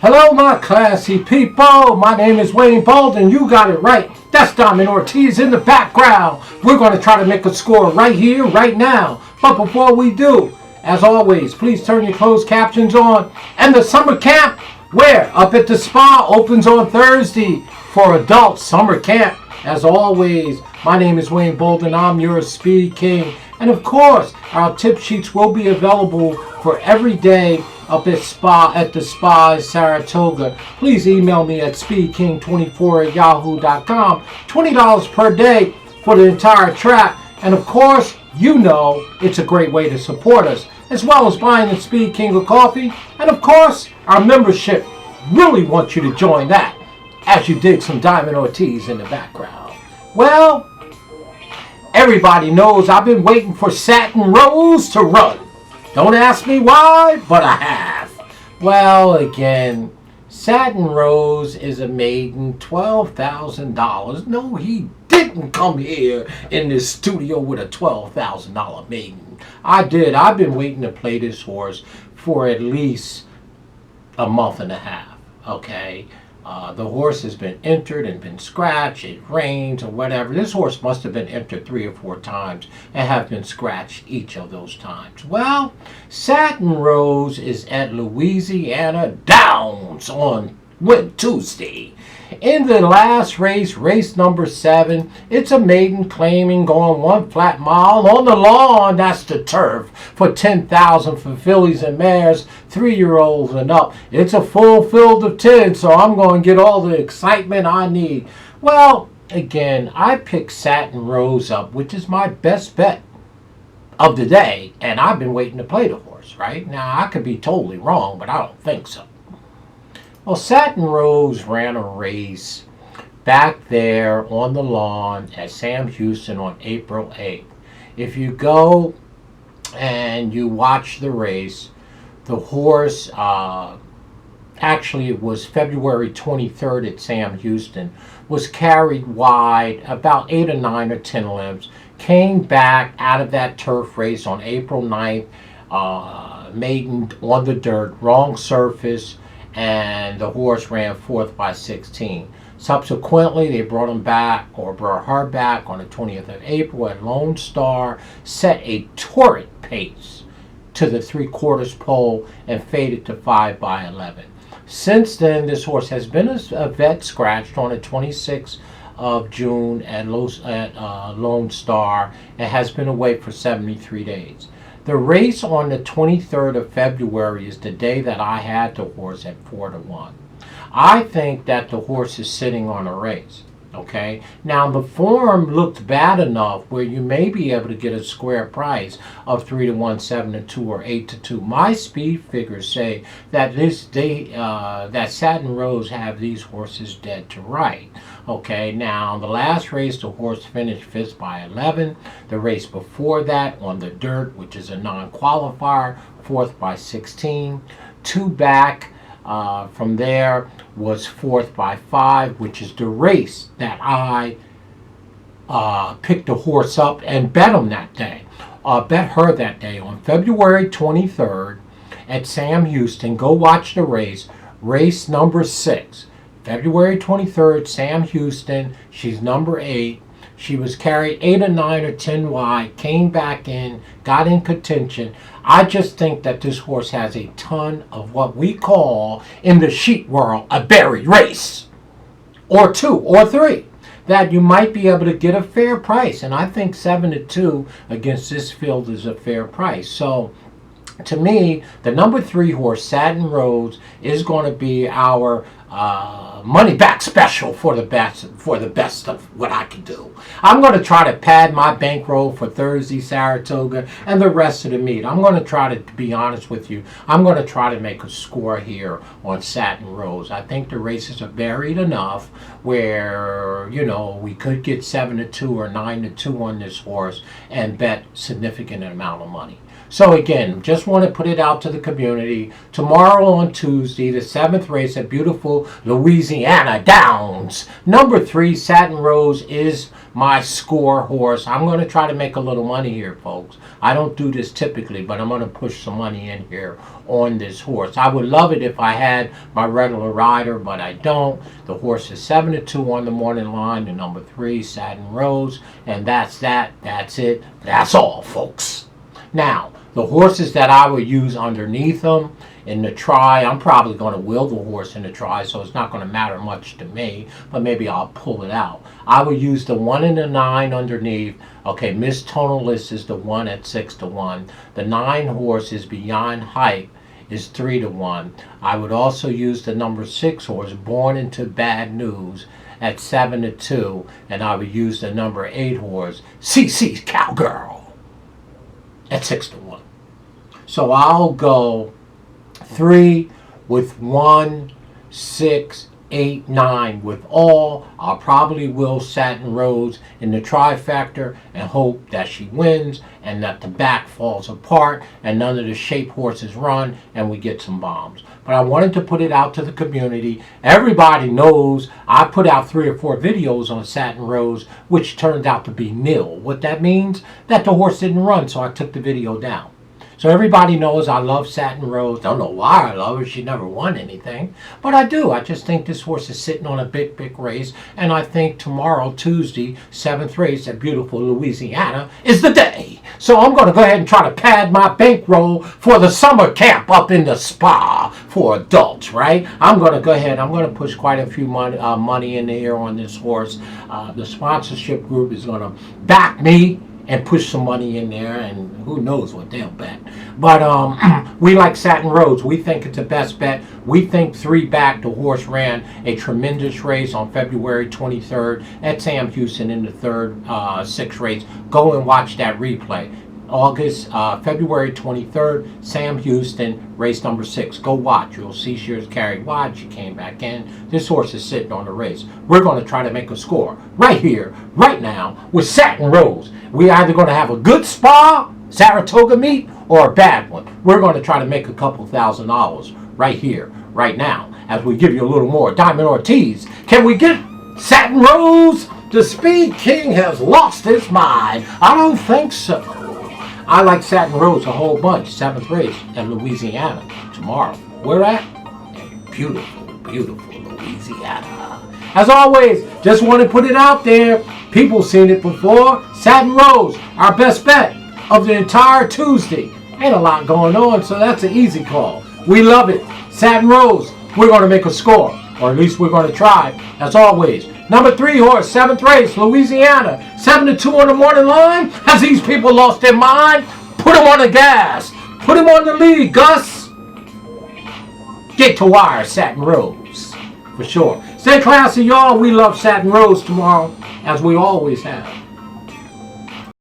Hello, my classy people. My name is Wayne Bolden. You got it right. That's Diamond Ortiz in the background. We're going to try to make a score right here, right now. But before we do, as always, please turn your closed captions on. And the summer camp, where? Up at the spa, opens on Thursday for adult summer camp. As always, my name is Wayne Bolden. I'm your SpeedKing. And of course, our tip sheets will be available for every day up at the spa in Saratoga. Please email me at speedking24@yahoo.com. $20 per day for the entire track. And of course, you know it's a great way to support us, as well as buying the SpeedKing a coffee. And of course, our membership. Really want you to join that as you dig some Diamond Ortiz in the background. Well, everybody knows I've been waiting for Satin Rose to run. Don't ask me why, but I have. Well, again, Satin Rose is a maiden, $12,000. No, he didn't come here in this studio with a $12,000 maiden. I've been waiting to play this horse for at least a month and a half, okay? The horse has been entered and been scratched, it rains or whatever. This horse must have been entered 3 or 4 times and have been scratched each of those times. Well, Satin Rose is at Louisiana Downs on Tuesday. In the last race, race number 7, it's a maiden claiming going 1 flat mile on the lawn. That's the turf for $10,000 for fillies and mares, 3-year-olds and up. It's a full field of 10, so I'm going to get all the excitement I need. Well, again, I picked Satin Rose up, which is my best bet of the day, and I've been waiting to play the horse, right? Now, I could be totally wrong, but I don't think so. Well, Satin Rose ran a race back there on the lawn at Sam Houston on April 8th. If you go and you watch the race, the horse, actually it was February 23rd at Sam Houston, was carried wide about 8 or 9 or 10 lengths, came back out of that turf race on April 9th, maiden on the dirt, wrong surface, and the horse ran 4th by 16. Subsequently, they brought her back on the 20th of April at Lone Star, set a torrid pace to the 3/4 pole and faded to 5 by 11. Since then, this horse has been a vet scratched on the 26th of June at Lone Star and has been away for 73 days. The race on the 23rd of February is the day that I had the horse at 4-1. I think that the horse is sitting on a race. Okay. Now the form looked bad enough where you may be able to get a square price of 3-1, 7-2, or 8-2. My speed figures say that that Satin Rose have these horses dead to right. Okay. Now the last race the horse finished 5th by 11. The race before that on the dirt, which is a non-qualifier, 4th by 16. 2 back. From there was 4th by 5, which is the race that I picked the horse up and bet him that day. Bet her that day on February 23rd at Sam Houston. Go watch the race. Race number 6. February 23rd, Sam Houston. She's number 8. She was carried 8 or 9 or 10 wide, came back in, got in contention. I just think that this horse has a ton of what we call in the sheep world a buried race, or 2 or 3, that you might be able to get a fair price. And I think 7-2 against this field is a fair price. So to me, the number 3 horse, Satin Rose, is going to be our money back special for the best of what I can do. I'm going to try to pad my bankroll for Thursday, Saratoga, and the rest of the meet. I'm going to try to be honest with you. I'm going to try to make a score here on Satin Rose. I think the races are varied enough where, you know, we could get 7-2 or 9-2 on this horse and bet significant amount of money. So again, just want to put it out to the community. Tomorrow on Tuesday, the 7th race at beautiful Louisiana Downs. Number 3, Satin Rose, is my score horse. I'm going to try to make a little money here, folks. I don't do this typically, but I'm going to push some money in here on this horse. I would love it if I had my regular rider, but I don't. The horse is 7-2 on the morning line. The number 3, Satin Rose. And that's that. That's it. That's all, folks. Now, the horses that I would use underneath them in the try, I'm probably going to wheel the horse in the try, so it's not going to matter much to me, but maybe I'll pull it out. I would use the 1 and the 9 underneath. Okay, Miss Tonalist is the 1 at 6-1. The 9 horse is Beyond Hype, is 3-1. I would also use the number 6 horse, Born Into Bad News, at 7-2, and I would use the number 8 horse, CC's Cowgirl, at 6-1. So I'll go 3 with 1, 6, 8, 9 with all. I'll probably will Satin Rose in the trifecta and hope that she wins and that the back falls apart and none of the shape horses run and we get some bombs. But I wanted to put it out to the community. Everybody knows I put out 3 or 4 videos on Satin Rose, which turned out to be nil. What that means? That the horse didn't run, so I took the video down. So everybody knows I love Satin Rose. Don't know why I love her. She never won anything. But I do. I just think this horse is sitting on a big, big race. And I think tomorrow, Tuesday, 7th race at beautiful Louisiana, is the day. So I'm going to go ahead and try to pad my bankroll for the summer camp up in the spa for adults, right? I'm going to go ahead. I'm going to push quite a few money in the air on this horse. The sponsorship group is going to back me and push some money in there, and who knows what they'll bet. But we like Satin Rose. We think it's the best bet. We think 3 back. The horse ran a tremendous race on February 23rd at Sam Houston in the 3rd 6th race. Go and watch that replay. February 23rd, Sam Houston, race number 6. Go watch. You'll see she was carried wide. She came back in. This horse is sitting on the race. We're going to try to make a score right here, right now, with Satin Rose. We're either going to have a good spa, Saratoga meet, or a bad one. We're going to try to make a couple $1,000 right here, right now, as we give you a little more. Diamond Ortiz, can we get Satin Rose? The SpeedKing has lost his mind. I don't think so. I like Satin Rose a whole bunch. 7th race in Louisiana tomorrow. Where at? In beautiful, beautiful Louisiana. As always, just want to put it out there. People seen it before. Satin Rose, our best bet of the entire Tuesday. Ain't a lot going on, so that's an easy call. We love it. Satin Rose, we're going to make a score. Or at least we're going to try. As always, number 3 horse, 7th race, Louisiana. 7-2 on the morning line. Has these people lost their mind? Put them on the gas. Put them on the lead, Gus. Get to wire, Satin Rose. For sure. Stay classy, y'all. We love Satin Rose tomorrow, as we always have.